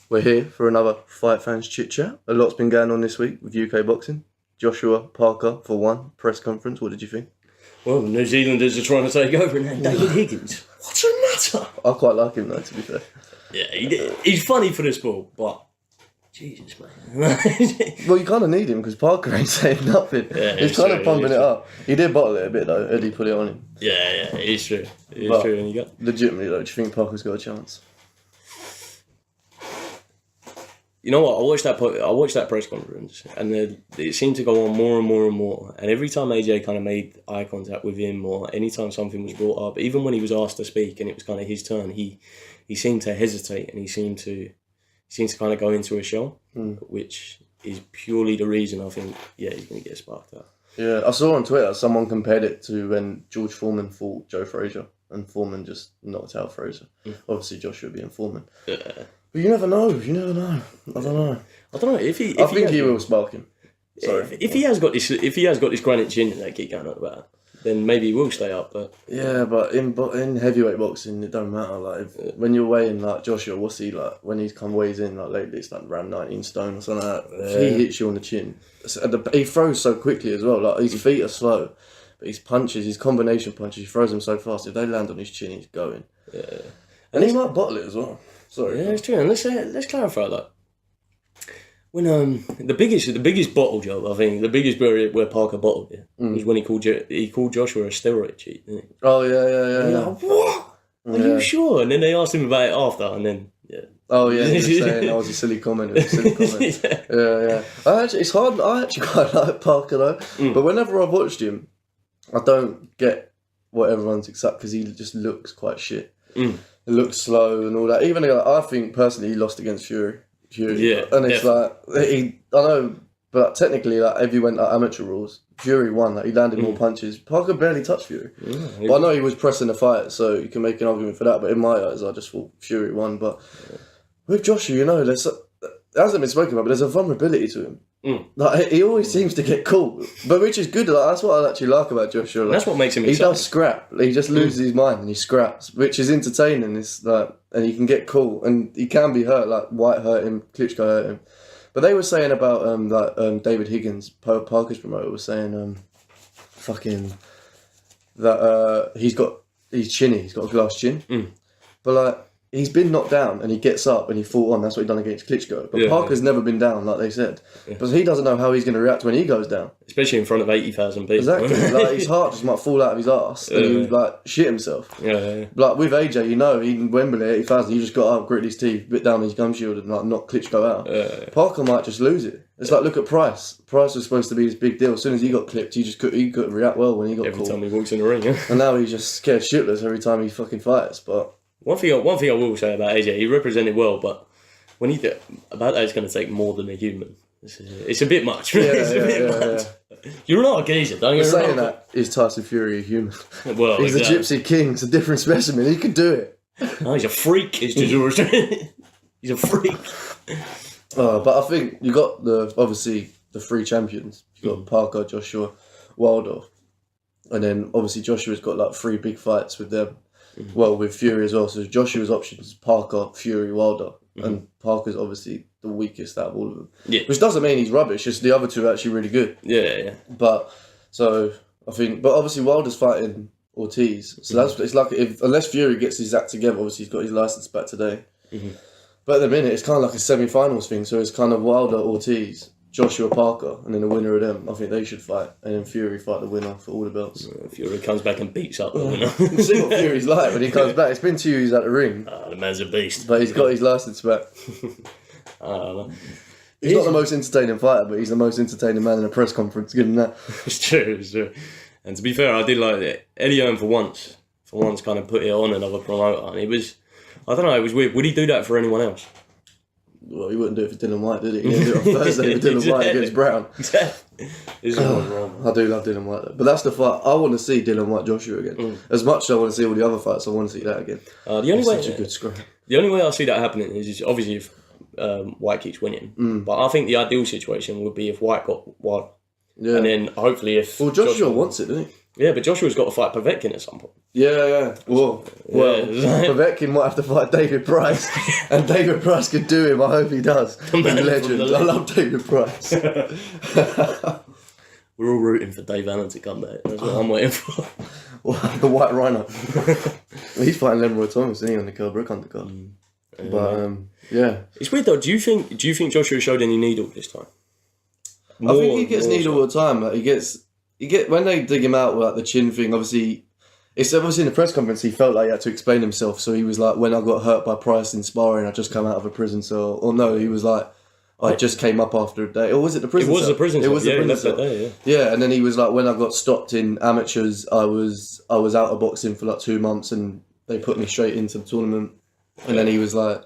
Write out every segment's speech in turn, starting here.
We're here for another Fight Fans Chit Chat. A lot's been going on this week with UK boxing. Joshua Parker, for one, press conference. What did you think? Well, New Zealanders are trying to take over now. David Higgins. What's the matter? I quite like him though, to be fair. Yeah, he's funny for the sport, but Jesus, man. Well, you kind of need him because Parker ain't saying nothing. Yeah, he's kind of pumping it up. He did bottle it a bit though. Eddie put it on him. Yeah, it's true. It's true. And you got legitimately though, do you think Parker's got a chance? You know what? I watched that press conference, and it seemed to go on more and more and more. And every time AJ kind of made eye contact with him, or anytime something was brought up, even when he was asked to speak and it was kind of his turn, he seemed to hesitate, and he seemed to kind of go into a shell, which is purely the reason I think he's going to get sparked up. Yeah, I saw on Twitter someone compared it to when George Foreman fought Joe Frazier, and Foreman just knocked out Frazier. Obviously, Joshua being Foreman. Yeah. But you never know. I don't know. I don't know if he. I think he will spark him. Sorry. If he has got this granite chin that they keep going on about, then maybe he will stay up. But yeah, but in heavyweight boxing, it don't matter. Like when you're weighing like Joshua, what's he like? When he weighs in like lately, it's like around 19 stone or something like that. If he hits you on the chin, he throws so quickly as well. Like his feet are slow, but his punches, his combination punches, he throws them so fast. If they land on his chin, he's going. Yeah, and he might bottle it as well. Sorry. Yeah, it's true. And let's clarify that. When the biggest bottle job, I think the biggest where Parker bottled it was when he called Joshua a steroid cheat. Didn't he? Oh yeah. Like, what? Are you sure? And then they asked him about it after, and then Oh yeah, he was saying that was a silly comment. Yeah. It's hard. I actually quite like Parker though, but whenever I've watched him, I don't get what everyone's excited because he just looks quite shit. It looks slow and all that. Even I think personally he lost against Fury. Yeah, and it's definitely. I know, but technically, like if you went at amateur rules, Fury won. Like he landed more punches. Parker barely touched Fury. But I know he was pressing the fight, so you can make an argument for that. But in my eyes, I just thought Fury won. But with Joshua, it hasn't been spoken about, but there's a vulnerability to him. Like he always seems to get caught, but which is good. Like, that's what I actually like about Joshua. Like, that's what makes him exciting. exciting. He does scrap. He just loses his mind and he scraps, which is entertaining. It's like, and he can get caught and he can be hurt. Like White hurt him, Klitschko hurt him. But they were saying about David Higgins, Parker's promoter, was saying he's chinny. He's got a glass chin, but like. He's been knocked down and he gets up and he fought on. That's what he done against Klitschko. But Parker's never been down, like they said. But he doesn't know how he's going to react when he goes down. Especially in front of 80,000 people. Exactly. Like his heart just might fall out of his arse and he would shit himself. Yeah. Like with AJ, in Wembley, 80,000, he just got up, grit his teeth, bit down his gum shield and knock Klitschko out. Parker might just lose it. It's like, look at Price. Price was supposed to be this big deal. As soon as he got clipped, he couldn't react well when he got every caught. time he walks in the ring. And now he's just scared shitless every time he fucking fights. But One thing I will say about AJ, he represented well, but when about that, it's going to take more than a human. It's a bit much. It's a bit much. Yeah. You're not a geezer, don't you? Saying that, is Tyson Fury a human? Well, he's a gypsy king. It's a different specimen. He could do it. No, he's a freak. He's a freak. But I think you got obviously the three champions. You got Parker, Joshua, Wilder, and then obviously Joshua's got like three big fights with them. Well, with Fury as well. So Joshua's options: Parker, Fury, Wilder, and Parker's obviously the weakest out of all of them. Yeah. Which doesn't mean he's rubbish. Just the other two are actually really good. Yeah. But so I think, but obviously Wilder's fighting Ortiz. So it's like unless Fury gets his act together, obviously he's got his license back today. But at the minute, it's kind of like a semi-finals thing. So it's kind of Wilder, Ortiz, Joshua, Parker, and then the winner of them. I think they should fight, and then Fury fight the winner for all the belts. Fury comes back and beats up the winner. We'll see what Fury's like when he comes back. It's been 2 years at the ring. The man's a beast. But he's got his license back. I don't know. He's not the most entertaining fighter, but he's the most entertaining man in a press conference. Give him that. It's true. And to be fair, I did like it. Eddie Hearn for once kind of put it on another promoter, and it was weird. Would he do that for anyone else? Well, he wouldn't do it for Dylan White, did he? He did it on Thursday for Dylan White against Brown. I do love Dylan White, though. But that's the fight. I want to see Dylan White Joshua again. As much as I want to see all the other fights, I want to see that again. Such a good scrap. The only way I see that happening is obviously if White keeps winning. But I think the ideal situation would be if White got one. Yeah. And then hopefully if... Well, Joshua wants it, doesn't he? Yeah, but Joshua's got to fight Povetkin at some point. Yeah. Well, Povetkin might have to fight David Price, and David Price could do him. I hope he does. The legend. I love David Price. We're all rooting for Dave Allen to come back. That's what I'm waiting for. Well, the White Rhino. He's fighting Leroy Thomas, isn't he, on the Kell Brook undercard? But yeah, it's weird though. Do you think Joshua showed any needle this time? I think he gets needle all the time. Like he gets when they dig him out with like the chin thing. Obviously, it's obviously in the press conference he felt like he had to explain himself. So he was like, when I got hurt by Price in sparring, I just come out of a prison cell. Or no, he was like, I just came up after a day. Or was it the prison? It was cell? the prison. It was the prison prison cell. That day, yeah, and then he was like, when I got stopped in amateurs, I was out of boxing for like 2 months, and they put me straight into the tournament. And then he was like,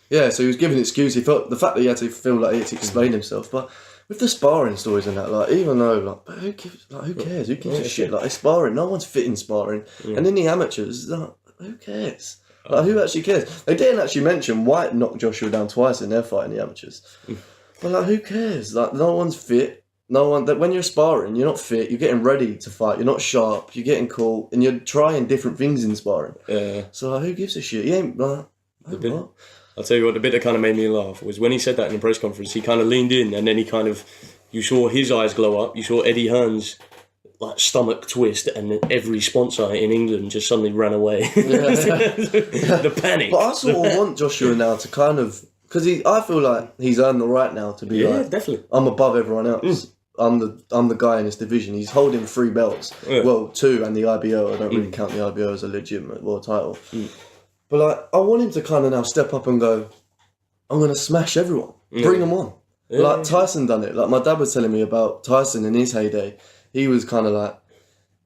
yeah, so he was giving an excuse. He felt the fact that he had to feel like he had to explain himself, but with the sparring stories and that, like, even though, like, but who cares? Who gives a shit? Like, it's sparring. No one's fit in sparring. Yeah. And in the amateurs, like, who cares? Like, who actually cares? They didn't actually mention White knocked Joshua down twice in their fight in the amateurs. But, like, who cares? Like, no one's fit. No one. That when you're sparring, you're not fit. You're getting ready to fight. You're not sharp. You're getting caught, and you're trying different things in sparring. Yeah. So, like, who gives a shit? You ain't, like, what? I'll tell you what, the bit that kind of made me laugh was when he said that in the press conference, he kind of leaned in and then you saw his eyes glow up, you saw Eddie Hearn's like stomach twist, and then every sponsor in England just suddenly ran away. The panic. But I sort of want Joshua now to kind of, because I feel like he's earned the right now to be like, definitely. I'm above everyone else. I'm the guy in this division. He's holding 3 belts. Yeah. Well, 2 and the IBO. I don't really count the IBO as a legitimate world title. But like, I want him to kind of now step up and go, I'm going to smash everyone. Bring them on. Yeah. Like Tyson done it. Like my dad was telling me about Tyson in his heyday. He was kind of like,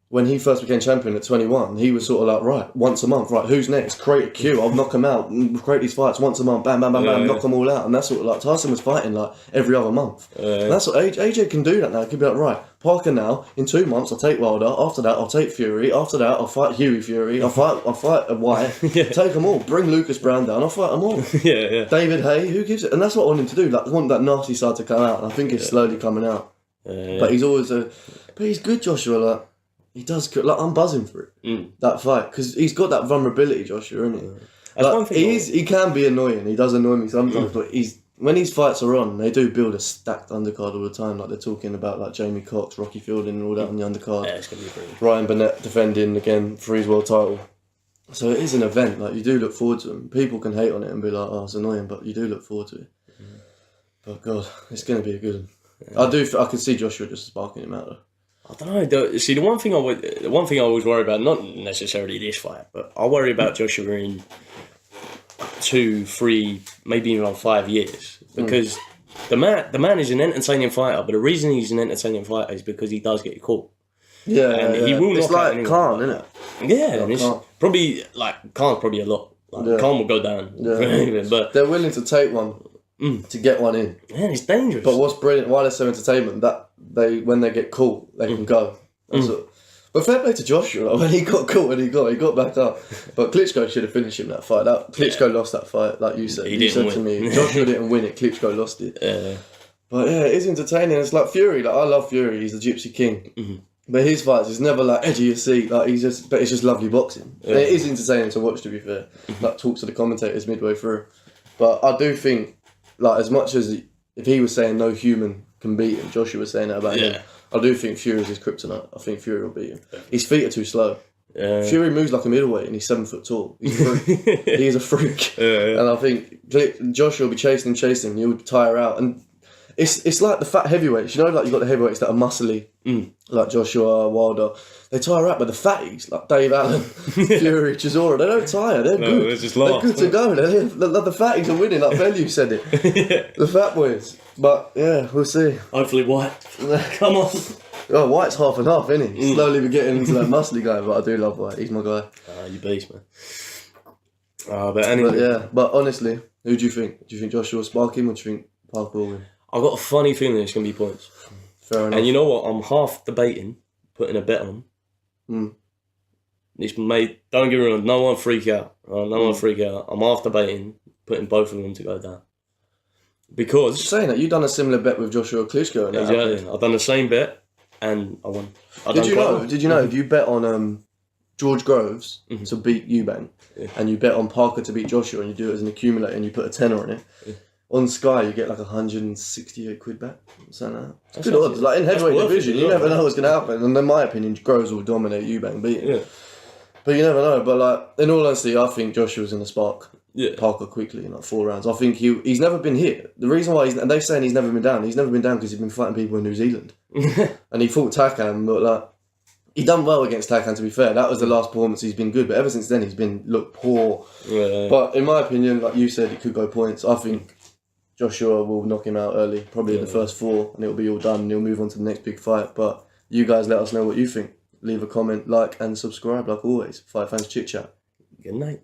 when he first became champion at 21, he was sort of like, right, once a month, right, who's next? Create a queue, I'll knock them out, create these fights once a month, bam, bam, bam, bam, knock them all out. And that's sort of like, Tyson was fighting like every other month. And that's what AJ can do that now. He can be like, right, Parker now, in 2 months, I'll take Wilder, after that, I'll take Fury, after that, I'll fight Hughie Fury, I'll fight Wyatt, take them all, bring Lucas Brown down, I'll fight them all. David Hay, who gives it? And that's what I want him to do, like, I want that nasty side to come out, and I think it's slowly coming out. But he's always but he's good, Joshua, like, he does, like, I'm buzzing for it, that fight, because he's got that vulnerability, Joshua, isn't he? Like, he can be annoying, he does annoy me sometimes, but when his fights are on, they do build a stacked undercard all the time, like they're talking about like Jamie Cox, Rocky Fielding and all that on the undercard. Yeah, it's going to be brilliant. Ryan Burnett defending again for his world title. So it is an event, like you do look forward to it. People can hate on it and be like, oh, it's annoying, but you do look forward to it. But God, it's going to be a good one. I can see Joshua just sparking him out though. I don't know. See, the one thing I always worry about, not necessarily this fight, but I worry about Joshua in 2, 3, maybe even 5 years, because the man is an entertaining fighter, but the reason he's an entertaining fighter is because he does get caught. He will it's like Khan, isn't it? Yeah, and it's probably like Khan's probably a lot. Like, Khan will go down, but they're willing to take one to get one in. Man, it's dangerous. But what's brilliant, why they're so entertainment, that when they get caught, they can go. But fair play to Joshua, like, when he got caught, he got back up. But Klitschko should have finished him that fight. Klitschko lost that fight, like you said. You said to me, Joshua didn't win it, Klitschko lost it. But yeah, it is entertaining. It's like Fury. Like, I love Fury. He's the Gypsy King. But his fights, it's never like edge of your seat. Like but it's just lovely boxing. And it is entertaining to watch, to be fair. Like, talks to the commentators midway through. But I do think, like, as much as if he was saying no human can beat him, Joshua was saying that about him. I do think Fury's his kryptonite. I think Fury will beat him. His feet are too slow. Fury moves like a middleweight and he's 7 foot tall. He's a freak. He is a freak. And I think Joshua will be chasing him. He'll tire out. And it's like the fat heavyweights. You know, like you've got the heavyweights that are muscly, like Joshua, Wilder. They tire out, but the fatties, like Dave Allen, Fury, Chisora, they don't tire. They're good. They're good to go. The fatties are winning, like Bellew said it. The fat boys. But yeah, we'll see. Hopefully White. Come on. Oh, White's half and half, isn't he? Slowly we're getting into that muscly guy, but I do love White. He's my guy. You beast, man. But anyway. But honestly, who do you think? Do you think Joshua will spark him, or do you think Parker will win? I've got a funny feeling it's going to be points. Fair enough. And you know what? I'm half debating putting a bet on. It's made. Don't get me wrong. No one freak out. No one freak out. I'm half debating putting both of them to go down. Because saying that, you've done a similar bet with Joshua Klitschko. Exactly. I've done the same bet, and I won. Did you know if you bet on George Groves to beat Eubank and you bet on Parker to beat Joshua and you do it as an accumulator and you put a tenner on it, on Sky you get like 168 quid back. Something like that. It's good odds. Like in heavyweight division, you never know what's going to happen. And in my opinion, Groves will dominate Eubank beating. Yeah. But you never know. But like in all honesty, I think Joshua's going to spark Parker quickly in like 4 rounds. I think he's never been hit. The reason why and they're saying he's never been down. He's never been down because he's been fighting people in New Zealand. And he fought Takan, but like he done well against Takan, to be fair. That was the last performance he's been good, but ever since then he's been looked poor. But in my opinion, like you said, it could go points. I think Joshua will knock him out early, probably in the first 4, and it'll be all done and he'll move on to the next big fight. But you guys let us know what you think. Leave a comment, like and subscribe like always. Fight Fans Chit Chat. Good night.